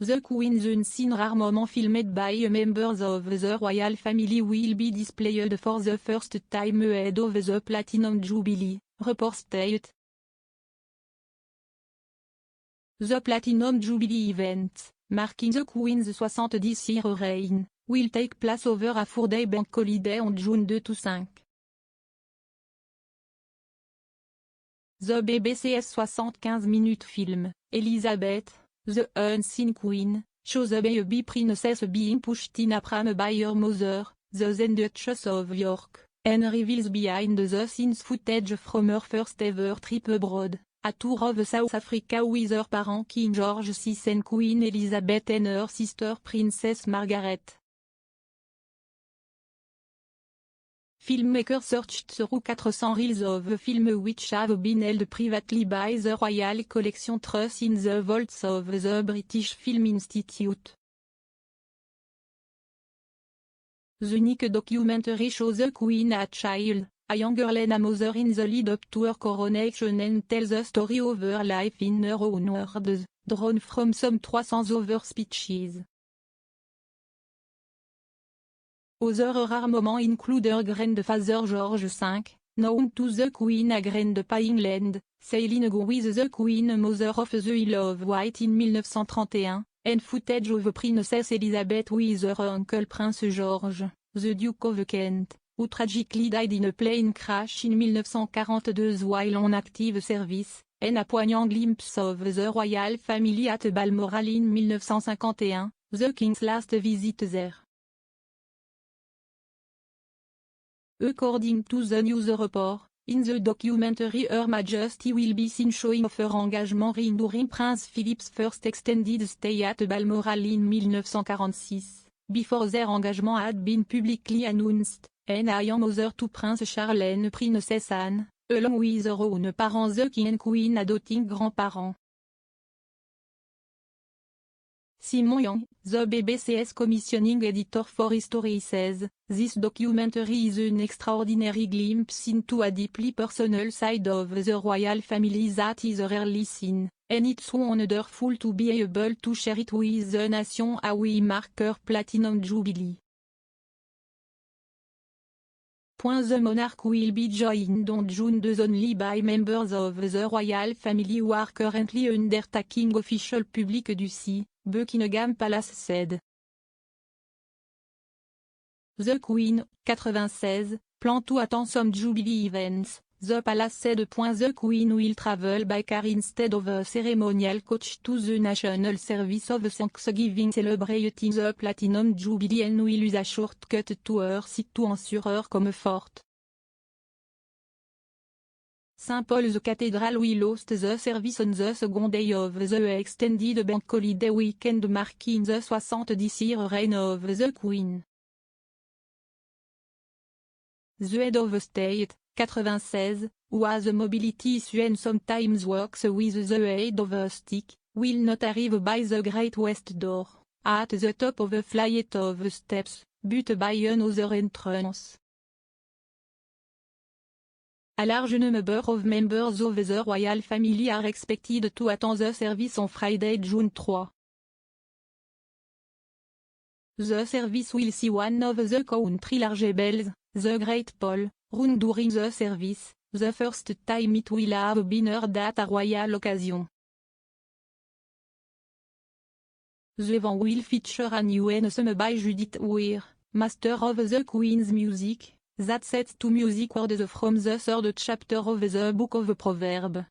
The Queen's Unseen Rare Moment filmed by members of the royal family will be displayed for the first time ahead of the Platinum Jubilee, report state. The Platinum Jubilee event, marking the Queen's 70th year reign, will take place over a 4-day bank holiday on June 2-5. The BBC's 75-minute film, Elizabeth, The Unseen Queen, shows a baby princess being pushed in a pram by her mother, the then Duchess of York, and reveals behind-the-scenes footage from her first ever trip abroad, a tour of South Africa with her parents King George VI and Queen Elizabeth and her sister Princess Margaret. Filmmakers searched through 400 reels of the film which have been held privately by the Royal Collection Trust in the vaults of the British Film Institute. The unique documentary shows the Queen as a child, a young girl and a mother in the lead-up to her coronation and tells the story of her life in her own words, drawn from some 300 other speeches. Other rare moments include her grandfather George V, known to the Queen as Grandpa England, sailing with the Queen Mother of the Isle of Wight in 1931, and footage of Princess Elizabeth with her uncle Prince George, the Duke of Kent, who tragically died in a plane crash in 1942 while on active service, and a poignant glimpse of the royal family at Balmoral in 1951, the King's last visit there. According to the news report, in the documentary Her Majesty will be seen showing off her engagement ring during Prince Philip's first extended stay at Balmoral in 1946, before their engagement had been publicly announced, and a young mother to Prince Charles and Princess Anne, along with her own parents the King and Queen adopting grandparents. Simon Young, the BBC's commissioning editor for history says, "This documentary is an extraordinary glimpse into a deeply personal side of the royal family that is rarely seen, and it's wonderful to be able to share it with the nation as we mark her Platinum Jubilee." The monarch will be joined on June 2 only by members of the royal family who are currently undertaking official public duty, Buckingham Palace said. The Queen, 96, plan to attend some Jubilee events, the palace said. The Queen will travel by car instead of a ceremonial coach to the National Service of Thanksgiving celebrating the Platinum Jubilee and will use a shortcut to her seat to ensure her comfort. St. Paul's Cathedral will host the service on the second day of the extended bank holiday weekend marking the 70th year reign of the Queen. The head of state, 96, who has a mobility issue and sometimes works with the aid of a stick, will not arrive by the Great West Door, at the top of a flight of steps, but by another entrance. A large number of members of the royal family are expected to attend the service on Friday, June 3. The service will see one of the country's largest bells, the Great Pole, rung during the service, the first time it will have been heard at a royal occasion. The event will feature a new anthem by Judith Weir, Master of the Queen's Music, that sets to music words from the third chapter of the Book of Proverbs.